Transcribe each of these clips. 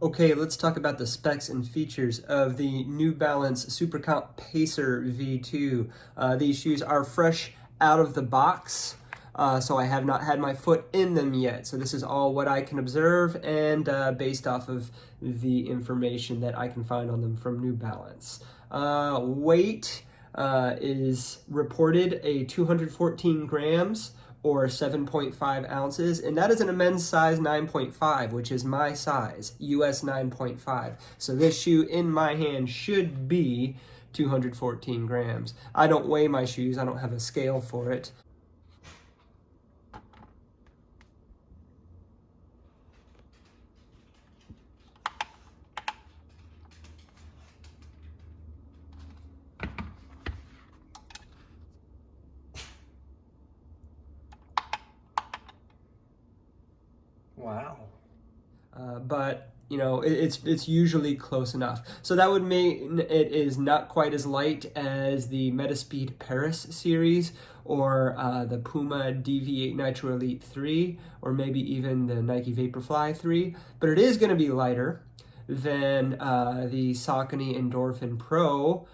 Okay, let's talk about the specs and features of the New Balance Supercomp Pacer V2. These shoes are fresh out of the box, so I have not had my foot in them yet. So this is all what I can observe and based off of the information that I can find on them from New Balance. Weight is reported a 214 grams. Or 7.5 ounces, and that is in a men's size 9.5, which is my size, US 9.5. So this shoe in my hand should be 214 grams. I don't weigh my shoes, I don't have a scale for it. Wow. But you know, it's usually close enough. So that would mean it is not quite as light as the Metaspeed Paris series or the Puma Deviate Nitro Elite 3 or maybe even the Nike Vaporfly 3, but it is going to be lighter than the Saucony Endorphin Pro,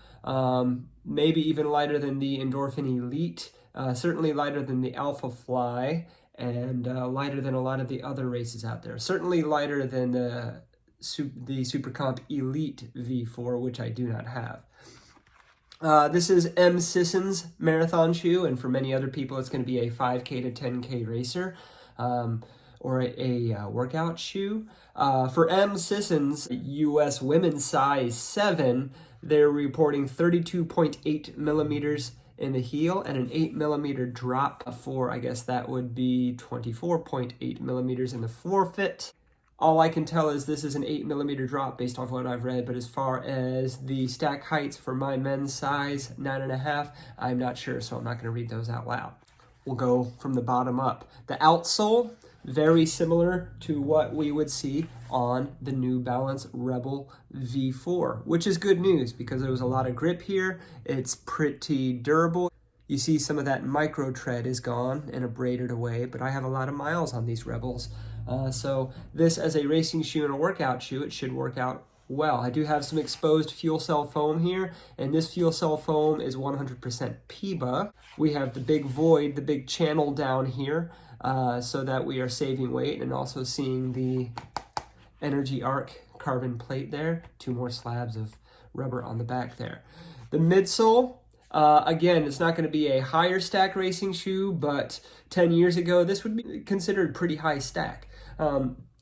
maybe even lighter than the Endorphin Elite, certainly lighter than the Alpha Fly, and lighter than a lot of the other races out there. Certainly lighter than the Supercomp Elite V4, which I do not have. This is M. Sisson's marathon shoe, and for many other people it's going to be a 5K to 10K racer, or a workout shoe. For M. Sisson's US women's size 7, they're reporting 32.8 millimeters in the heel and an 8 millimeter drop for, I guess that would be 24.8 millimeters in the forefoot. All I can tell is this is an 8 millimeter drop based off what I've read, but as far as the stack heights for my men's size 9.5, I'm not sure, so I'm not going to read those out loud. We'll go from the bottom up. The outsole, very similar to what we would see on the New Balance Rebel V4, which is good news because there was a lot of grip here. It's pretty durable. You see some of that micro tread is gone and abraded away, but I have a lot of miles on these Rebels. So this as a racing shoe and a workout shoe, it should work out well. I do have some exposed fuel cell foam here, and this fuel cell foam is 100% PEBA. We have the big void, the big channel down here, so that we are saving weight and also seeing the Energy Arc carbon plate there. 2 more slabs of rubber on the back there. The midsole, again, it's not going to be a higher stack racing shoe, but 10 years ago, this would be considered pretty high stack.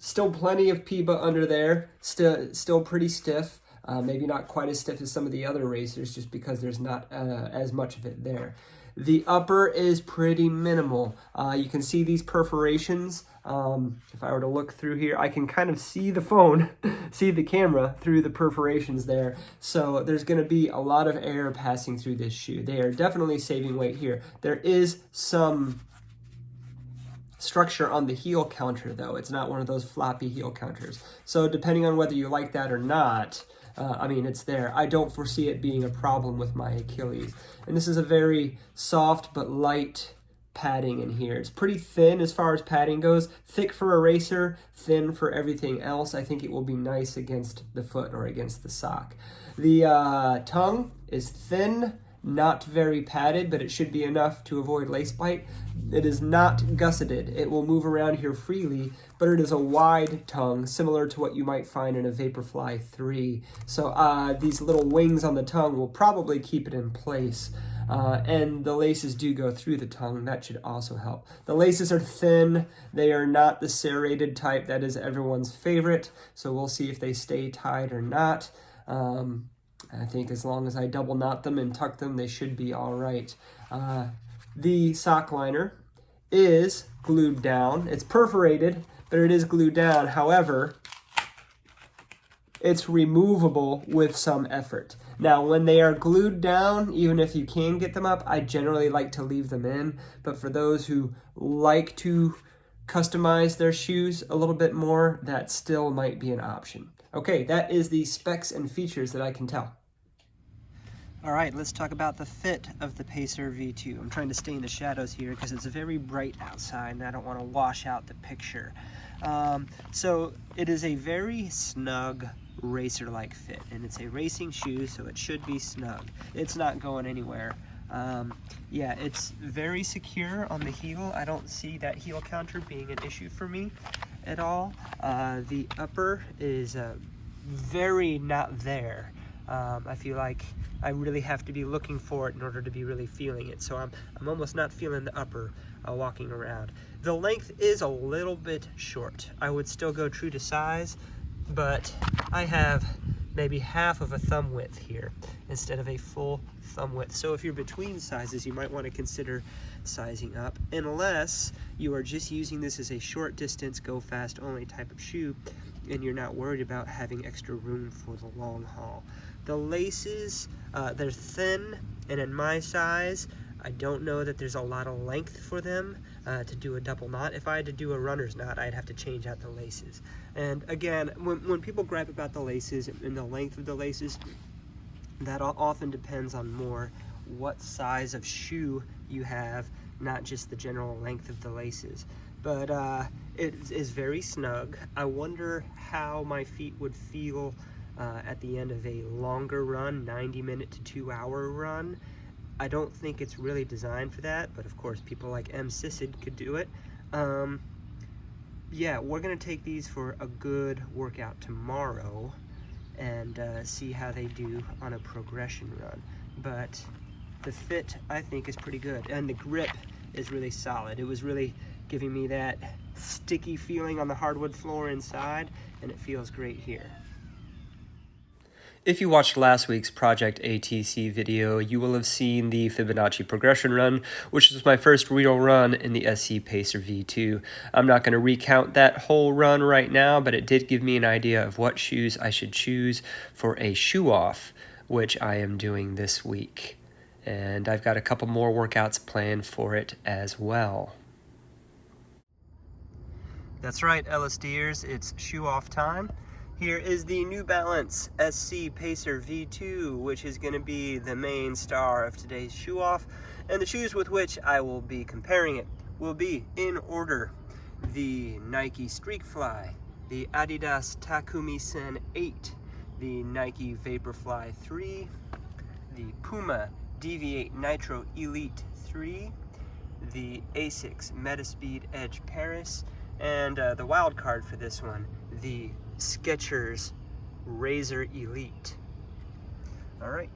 Still plenty of PEBA under there, still pretty stiff. Maybe not quite as stiff as some of the other racers just because there's not as much of it there. The upper is pretty minimal. You can see these perforations. If I were to look through here, I can kind of see the phone, see the camera through the perforations there. So there's going to be a lot of air passing through this shoe. They are definitely saving weight here. There is some structure on the heel counter though. It's not one of those floppy heel counters. So depending on whether you like that or not, I mean, it's there. I don't foresee it being a problem with my Achilles. And this is a very soft but light padding in here. It's pretty thin as far as padding goes. Thick for a racer, thin for everything else. I think it will be nice against the foot or against the sock. The tongue is thin, not very padded, but it should be enough to avoid lace bite. It is not gusseted. It will move around here freely, but it is a wide tongue, similar to what you might find in a Vaporfly 3. So these little wings on the tongue will probably keep it in place. And the laces do go through the tongue. That should also help. The laces are thin. They are not the serrated type. That is everyone's favorite. So we'll see if they stay tied or not. I think as long as I double knot them and tuck them, they should be all right. The sock liner is glued down. It's perforated, but it is glued down. However, it's removable with some effort. Now, when they are glued down, even if you can get them up, I generally like to leave them in. But for those who like to customize their shoes a little bit more, that still might be an option. Okay, that is the specs and features that I can tell. All right, let's talk about the fit of the Pacer V2. I'm trying to stay in the shadows here because it's very bright outside and I don't want to wash out the picture. So it is a very snug racer-like fit, and it's a racing shoe, so it should be snug. It's not going anywhere. Yeah, it's very secure on the heel. I don't see that heel counter being an issue for me at all. The upper is very not there. I feel like I really have to be looking for it in order to be really feeling it. So I'm almost not feeling the upper walking around. The length is a little bit short. I would still go true to size, but I have maybe half of a thumb width here instead of a full thumb width. So if you're between sizes, you might want to consider sizing up, unless you are just using this as a short distance, go fast only type of shoe, and you're not worried about having extra room for the long haul. The laces, they're thin, and in my size, I don't know that there's a lot of length for them to do a double knot. If I had to do a runner's knot, I'd have to change out the laces. And again, when people gripe about the laces and the length of the laces, that often depends on more what size of shoe you have, not just the general length of the laces. But it is very snug. I wonder how my feet would feel at the end of a longer run, 90-minute to 2-hour run. I don't think it's really designed for that, but of course people like M. Sissid could do it. Yeah, we're gonna take these for a good workout tomorrow and see how they do on a progression run. But the fit, I think, is pretty good, and the grip is really solid. It was really giving me that sticky feeling on the hardwood floor inside, and it feels great here. If you watched last week's Project ATC video, you will have seen the Fibonacci progression run, which was my first real run in the SC Pacer V2. I'm not going to recount that whole run right now, but it did give me an idea of what shoes I should choose for a shoe off, which I am doing this week. And I've got a couple more workouts planned for it as well. That's right, LSDers, it's shoe off time. Here is the New Balance SC Pacer V2, which is going to be the main star of today's shoe off, and the shoes with which I will be comparing it will be in order: the Nike Streakfly, the Adizero Takumi Sen 8, the Nike Vaporfly 3, the Puma Deviate Nitro Elite 3, the ASICS Metaspeed Edge Paris, and the wild card for this one, the Skechers Razor Elite. All right.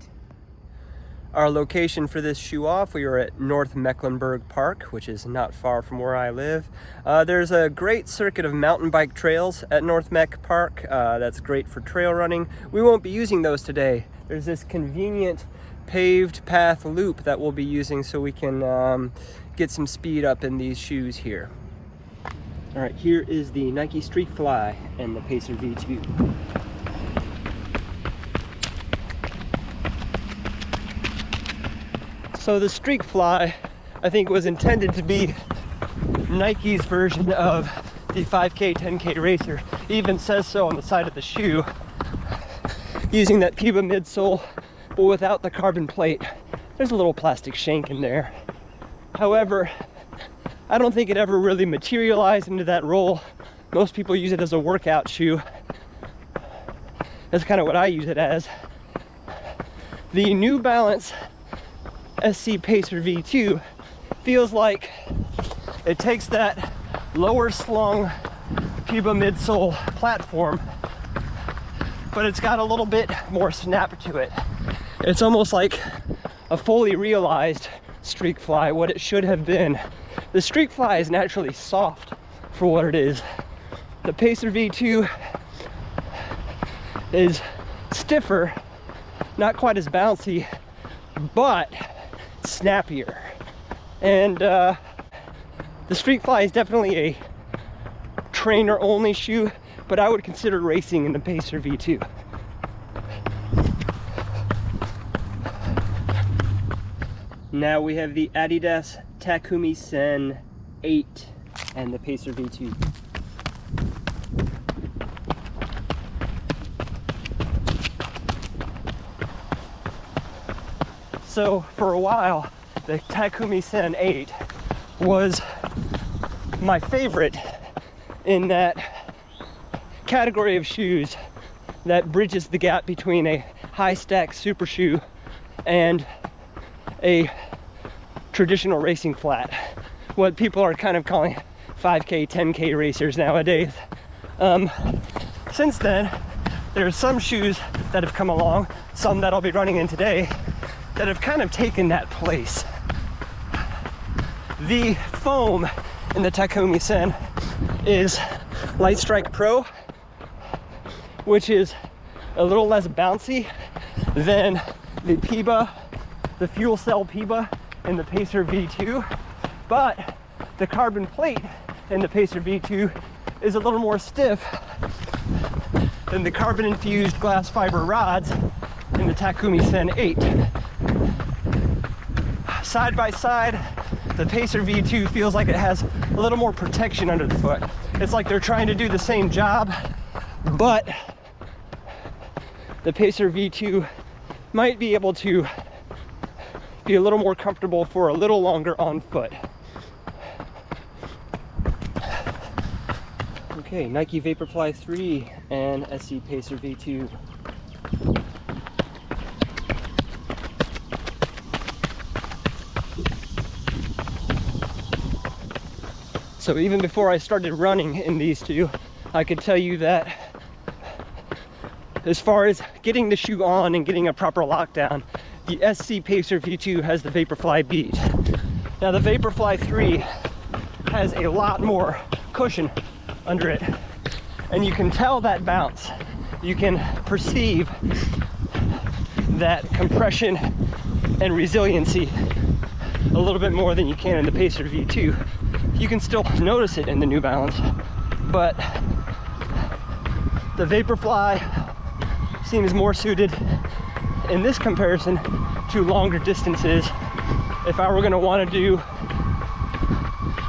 Our location for this shoe off, we are at North Mecklenburg Park, which is not far from where I live. There's a great circuit of mountain bike trails at North Mech Park. That's great for trail running. We won't be using those today. There's this convenient paved path loop that we'll be using so we can get some speed up in these shoes here. All right, here is the Nike Streakfly and the Pacer V2. So the Streakfly, I think, was intended to be Nike's version of the 5K, 10K racer. It even says so on the side of the shoe, using that Puma midsole, but without the carbon plate. There's a little plastic shank in there. However, I don't think it ever really materialized into that role. Most people use it as a workout shoe. That's kind of what I use it as. The New Balance SC Pacer V2 feels like it takes that lower slung Puma midsole platform, but it's got a little bit more snap to it. It's almost like a fully realized Streakfly, what it should have been. The Streakfly is naturally soft for what it is. The Pacer V2 is stiffer, not quite as bouncy, but snappier. And the Streakfly is definitely a trainer only shoe, but I would consider racing in the Pacer V2. Now we have the Adizero Takumi Sen 8 and the Pacer V2. So for a while, the Takumi Sen 8 was my favorite in that category of shoes that bridges the gap between a high stack super shoe and a traditional racing flat, what people are kind of calling 5K, 10K racers nowadays. Since then, there's some shoes that have come along, some that I'll be running in today, that have kind of taken that place. The foam in the Takumi Sen is Light Strike Pro, which is a little less bouncy than the Puma, the fuel cell Puma and the Pacer V2, but the carbon plate in the Pacer V2 is a little more stiff than the carbon infused glass fiber rods in the Takumi Sen 8. Side by side, the Pacer V2 feels like it has a little more protection under the foot. It's like they're trying to do the same job, but the Pacer V2 might be able to be a little more comfortable for a little longer on foot. Okay, Nike Vaporfly 3 and SC Pacer V2. So even before I started running in these two, I could tell you that as far as getting the shoe on and getting a proper lockdown, the SC Pacer V2 has the Vaporfly beat. Now the Vaporfly 3 has a lot more cushion under it, and you can tell that bounce. You can perceive that compression and resiliency a little bit more than you can in the Pacer V2. You can still notice it in the New Balance, but the Vaporfly seems more suited in this comparison to longer distances. If I were going to want to do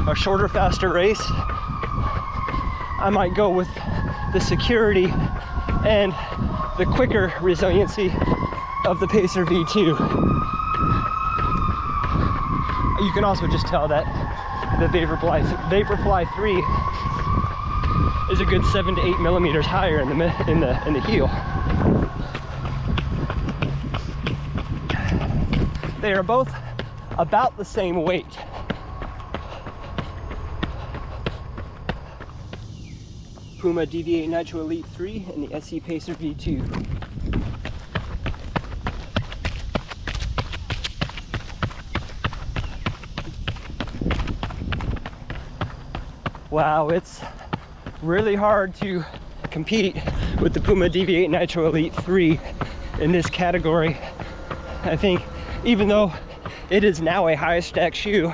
a shorter, faster race, I might go with the security and the quicker resiliency of the Pacer V2. You can also just tell that the Vaporfly 3 is a good 7 to 8 millimeters higher in the heel. They are both about the same weight. Puma Deviate Nitro Elite 3 and the SC Pacer V2. Wow, it's really hard to compete with the Puma Deviate Nitro Elite 3 in this category. I think even though it is now a high stack shoe,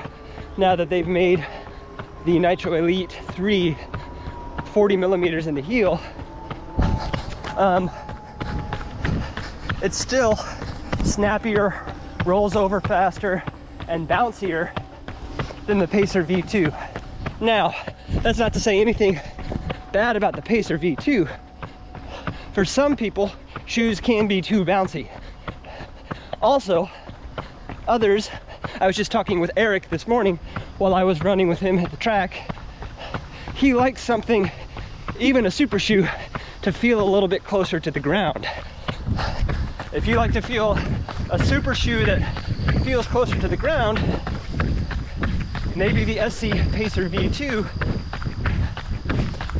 now that they've made the Nitro Elite 3 40 millimeters in the heel, it's still snappier, rolls over faster, and bouncier than the Pacer V2. Now, that's not to say anything bad about the Pacer V2. For some people, shoes can be too bouncy. Also, others, I was just talking with Eric this morning while I was running with him at the track. He likes something, even a super shoe, to feel a little bit closer to the ground. If you like to feel a super shoe that feels closer to the ground, maybe the SC Pacer V2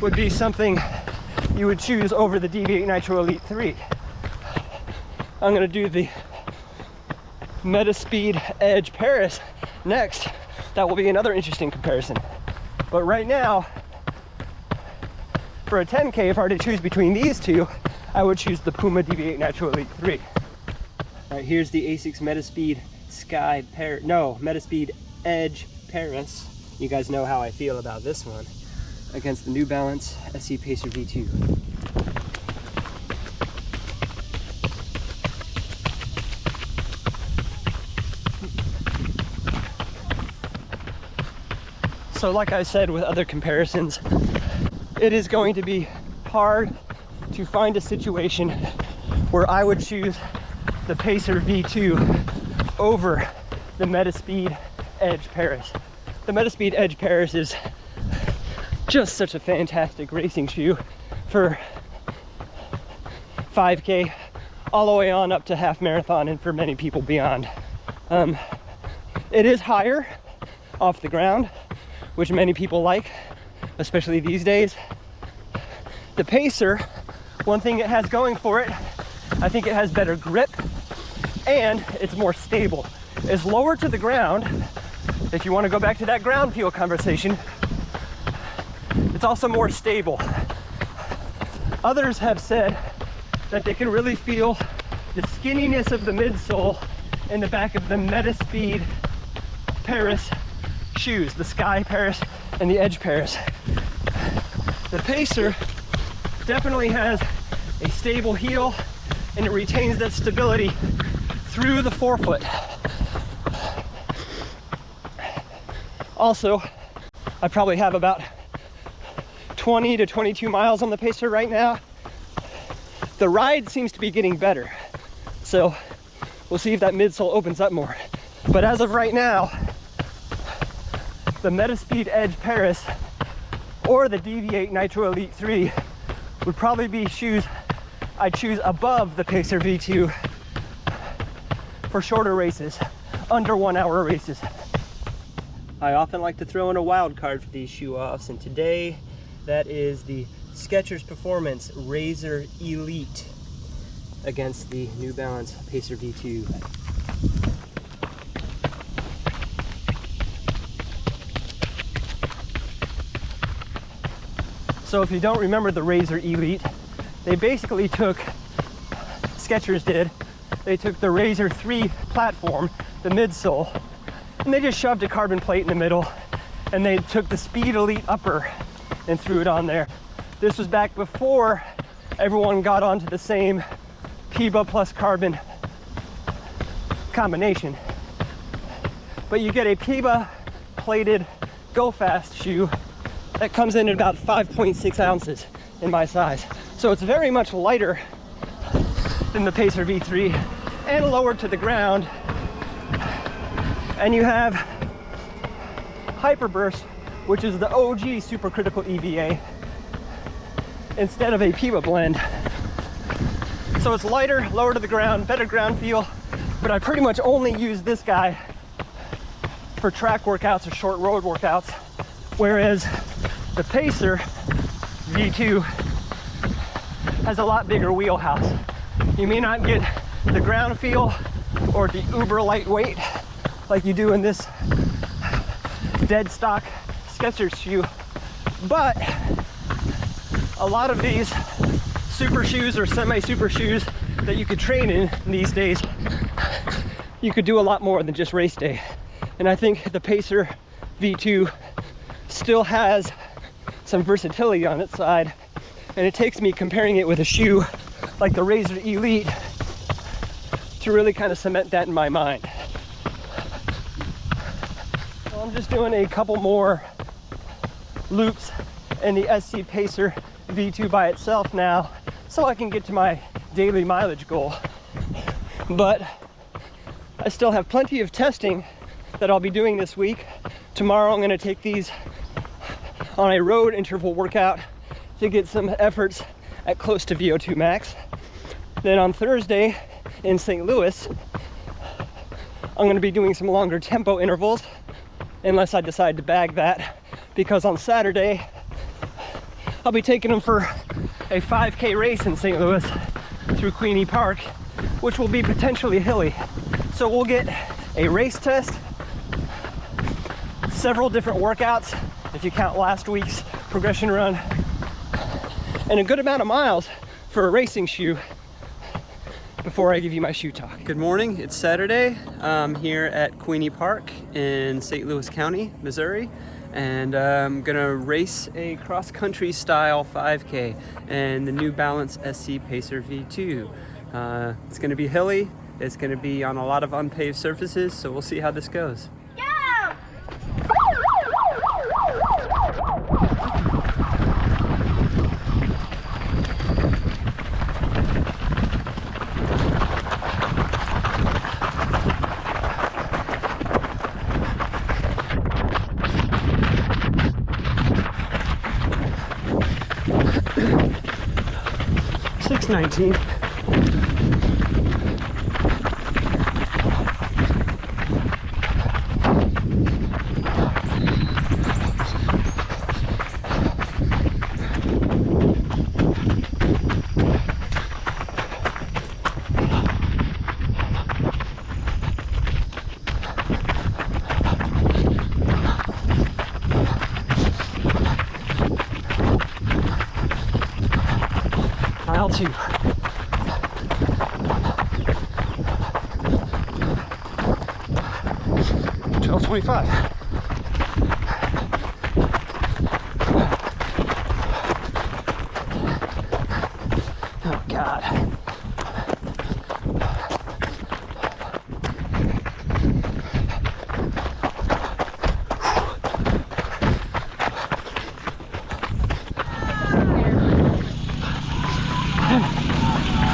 would be something you would choose over the Deviate Nitro Elite 3. I'm gonna do the Metaspeed Edge Paris next. That will be another interesting comparison. But right now, for a 10K, if I were to choose between these two, I would choose the Puma Deviate Nitro Elite 3. All right, here's the ASICS Metaspeed Metaspeed Edge Paris. You guys know how I feel about this one against the New Balance SC Pacer V2. So like I said with other comparisons, it is going to be hard to find a situation where I would choose the Pacer V2 over the Metaspeed Edge Paris. The Metaspeed Edge Paris is just such a fantastic racing shoe for 5K all the way on up to half marathon, and for many people beyond. It is higher off the ground, which many people like, especially these days. The Pacer, one thing it has going for it, I think it has better grip and it's more stable. It's lower to the ground. If you want to go back to that ground feel conversation, it's also more stable. Others have said that they can really feel the skinniness of the midsole in the back of the Metaspeed Paris shoes, the Sky Paris and the Edge Paris. The Pacer definitely has a stable heel and it retains that stability through the forefoot. Also, I probably have about 20 to 22 miles on the Pacer right now. The ride seems to be getting better, so we'll see if that midsole opens up more. But as of right now, the Metaspeed Edge Paris or the Deviate Nitro Elite 3 would probably be shoes I'd choose above the Pacer V2 for shorter races, under 1 hour races. I often like to throw in a wild card for these shoe offs, and today that is the Skechers Performance Razor Elite against the New Balance Pacer V2. So if you don't remember the Razor Elite, they basically took, Skechers did, they took the Razor 3 platform, the midsole, and they just shoved a carbon plate in the middle, and they took the Speed Elite upper and threw it on there. This was back before everyone got onto the same Puma plus carbon combination. But you get a Puma plated Go Fast shoe that comes in at about 5.6 ounces in my size. So it's very much lighter than the Pacer V3 and lower to the ground. And you have Hyperburst, which is the OG supercritical EVA, instead of a Puma blend. So it's lighter, lower to the ground, better ground feel, but I pretty much only use this guy for track workouts or short road workouts, whereas the Pacer V2 has a lot bigger wheelhouse. You may not get the ground feel or the uber lightweight like you do in this dead stock Skechers shoe, but a lot of these super shoes or semi-super shoes that you could train in these days, you could do a lot more than just race day. And I think the Pacer V2 still has some versatility on its side, and it takes me comparing it with a shoe like the Razor Elite to really kind of cement that in my mind. So I'm just doing a couple more loops in the SC Pacer V2 by itself now, so I can get to my daily mileage goal. But I still have plenty of testing that I'll be doing this week. Tomorrow I'm going to take these on a road interval workout to get some efforts at close to VO2 max. Then on Thursday in St. Louis, I'm going to be doing some longer tempo intervals, unless I decide to bag that, because on Saturday I'll be taking them for a 5K race in St. Louis through Queenie Park, which will be potentially hilly. So we'll get a race test, several different workouts, if you count last week's progression run, and a good amount of miles for a racing shoe before I give you my shoe talk. Good morning, it's Saturday. I'm here at Queenie Park in St. Louis County, Missouri, and I'm gonna race a cross-country style 5K in the New Balance SC Pacer V2. It's gonna be hilly, it's gonna be on a lot of unpaved surfaces, so we'll see how this goes. 19. Mile 2. $12.25. Oh God.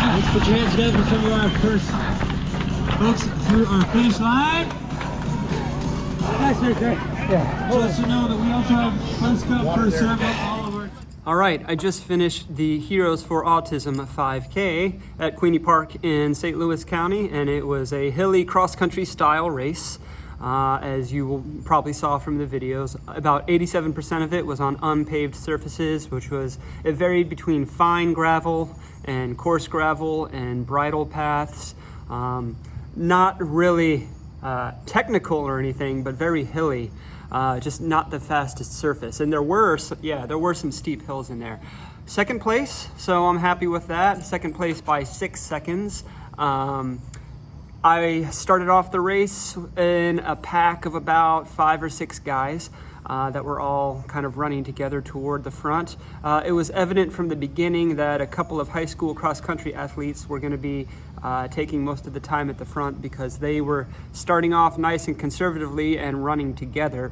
Let's put your hands together for some of our first folks through our finish line. Nice, very great. Yeah. Just so you know that we also have first come, first serve on all of our. All right, I just finished the Heroes for Autism 5K at Queenie Park in St. Louis County, and it was a hilly cross-country style race. As you will probably saw from the videos, about 87% of it was on unpaved surfaces, it varied between fine gravel and coarse gravel and bridle paths. Not really technical or anything, but very hilly. Just not the fastest surface. And there were some steep hills in there. Second place, so I'm happy with that. Second place by 6 seconds. I started off the race in a pack of about 5 or 6 guys that were all kind of running together toward the front. It was evident from the beginning that a couple of high school cross-country athletes were going to be taking most of the time at the front because they were starting off nice and conservatively and running together.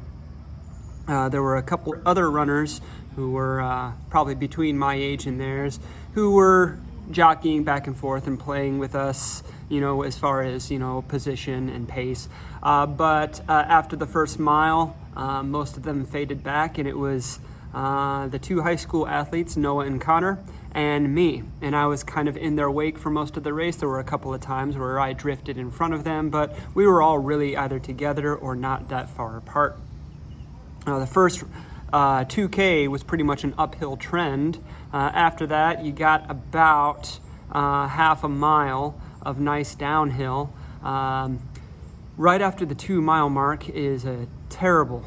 There were a couple other runners who were probably between my age and theirs who were jockeying back and forth and playing with us, as far as, position and pace. But after the first mile, most of them faded back, and it was the 2 high school athletes, Noah and Connor, and me. And I was kind of in their wake for most of the race. There were a couple of times where I drifted in front of them, but we were all really either together or not that far apart. The first 2K was pretty much an uphill trend. After that, you got about half a mile of nice downhill. Right after the 2 mile mark is a terrible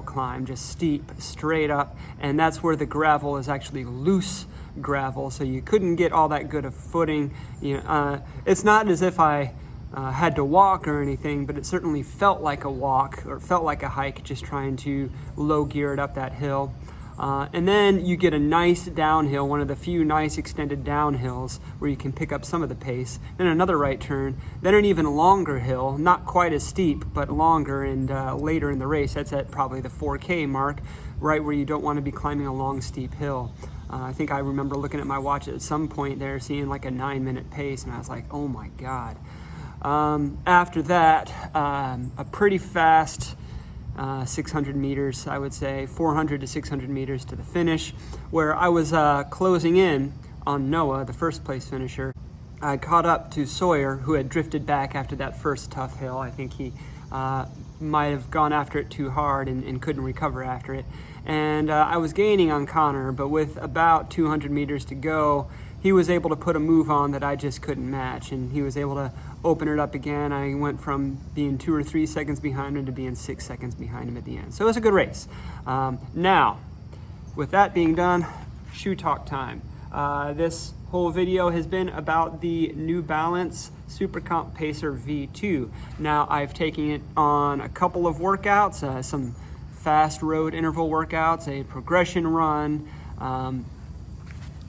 climb, just steep, straight up, and that's where the gravel is actually loose gravel, so you couldn't get all that good of footing. It's not as if I had to walk or anything, but it certainly felt like a walk or felt like a hike, just trying to low gear it up that hill. And then you get a nice downhill, one of the few nice extended downhills where you can pick up some of the pace, then another right turn, then an even longer hill, not quite as steep, but longer, and later in the race, that's at probably the 4K mark, right where you don't want to be climbing a long, steep hill. I think I remember looking at my watch at some point there, seeing like a 9-minute pace, and I was like, oh my God. After that, a pretty fast 600 meters, I would say, 400 to 600 meters to the finish, where I was closing in on Noah, the first place finisher. I caught up to Sawyer, who had drifted back after that first tough hill. I think he might have gone after it too hard and couldn't recover after it. And I was gaining on Connor, but with about 200 meters to go, he was able to put a move on that I just couldn't match, and he was able to open it up again. I went from being 2 or 3 seconds behind him to being 6 seconds behind him at the end. So it was a good race. Now, with that being done, shoe talk time. This whole video has been about the New Balance Supercomp Pacer V2. Now, I've taken it on a couple of workouts, some fast road interval workouts, a progression run.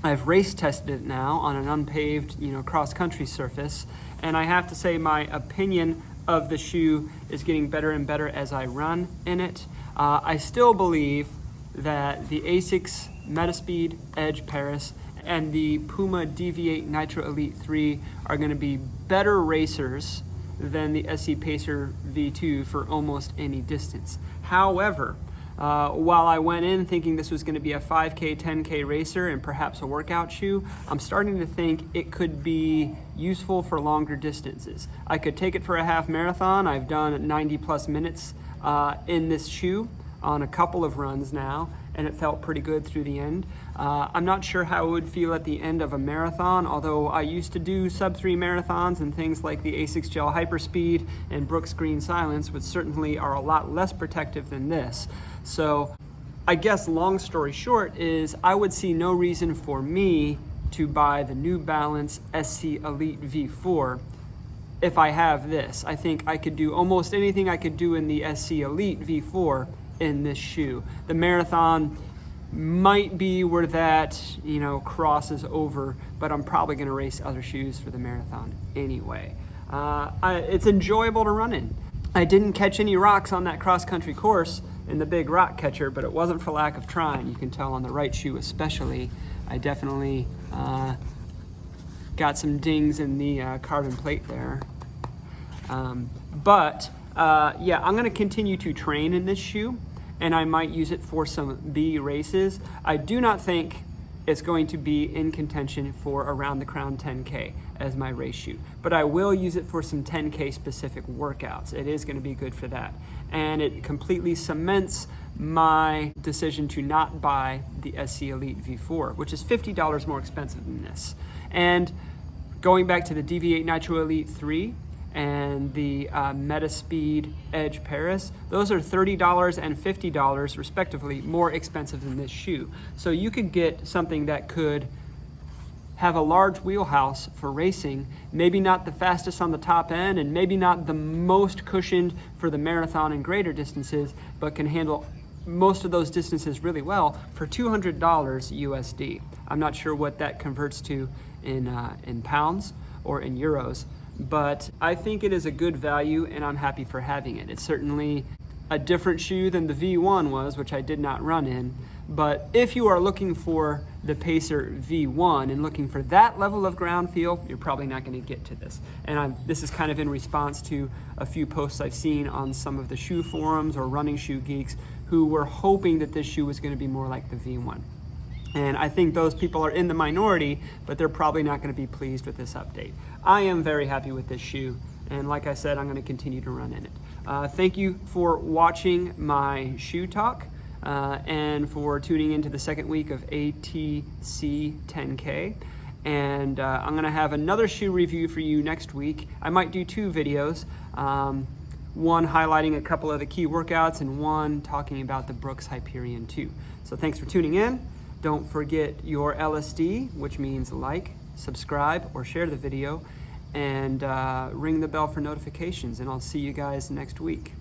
I've race tested it now on an unpaved, cross-country surface, and I have to say my opinion of the shoe is getting better and better as I run in it. I still believe that the ASICS Metaspeed Edge Paris and the Puma Deviate Nitro Elite 3 are going to be better racers than the SC Pacer V2 for almost any distance. However, While I went in thinking this was going to be a 5K, 10K racer and perhaps a workout shoe, I'm starting to think it could be useful for longer distances. I could take it for a half marathon. I've done 90 plus minutes in this shoe on a couple of runs now, and it felt pretty good through the end. I'm not sure how it would feel at the end of a marathon, although I used to do sub-3 marathons, and things like the ASICS Gel Hyperspeed and Brooks Green Silence, which certainly are a lot less protective than this. So I guess long story short is I would see no reason for me to buy the New Balance SC Elite V4 if I have this. I think I could do almost anything I could do in the SC Elite V4 in this shoe. The marathon might be where that, you know, crosses over, but I'm probably going to race other shoes for the marathon anyway. It's enjoyable to run in. I didn't catch any rocks on that cross-country course in the big rock catcher, but it wasn't for lack of trying. You can tell on the right shoe especially. I definitely got some dings in the carbon plate there. Yeah, I'm gonna continue to train in this shoe, and I might use it for some B races. I do not think it's going to be in contention for Around the Crown 10K as my race shoe, but I will use it for some 10K specific workouts. It is gonna be good for that. And it completely cements my decision to not buy the SC Elite V4, which is $50 more expensive than this. And going back to the Deviate Nitro Elite 3, and the Metaspeed Edge Paris, those are $30 and $50 respectively more expensive than this shoe. So you could get something that could have a large wheelhouse for racing, maybe not the fastest on the top end and maybe not the most cushioned for the marathon and greater distances, but can handle most of those distances really well for $200 USD. I'm not sure what that converts to in pounds or in euros, but I think it is a good value and I'm happy for having it. It's certainly a different shoe than the V1 was, which I did not run in. But if you are looking for the Pacer V1 and looking for that level of ground feel, you're probably not going to get to this. And this is kind of in response to a few posts I've seen on some of the shoe forums or running shoe geeks who were hoping that this shoe was going to be more like the V1. And I think those people are in the minority, but they're probably not going to be pleased with this update. I am very happy with this shoe, and like I said, I'm going to continue to run in it. Thank you for watching my shoe talk and for tuning into the second week of ATC10K. And I'm going to have another shoe review for you next week. I might do 2 videos, one highlighting a couple of the key workouts and one talking about the Brooks Hyperion 2. So thanks for tuning in. Don't forget your LSD, which means like, subscribe, or share the video, and ring the bell for notifications, and I'll see you guys next week.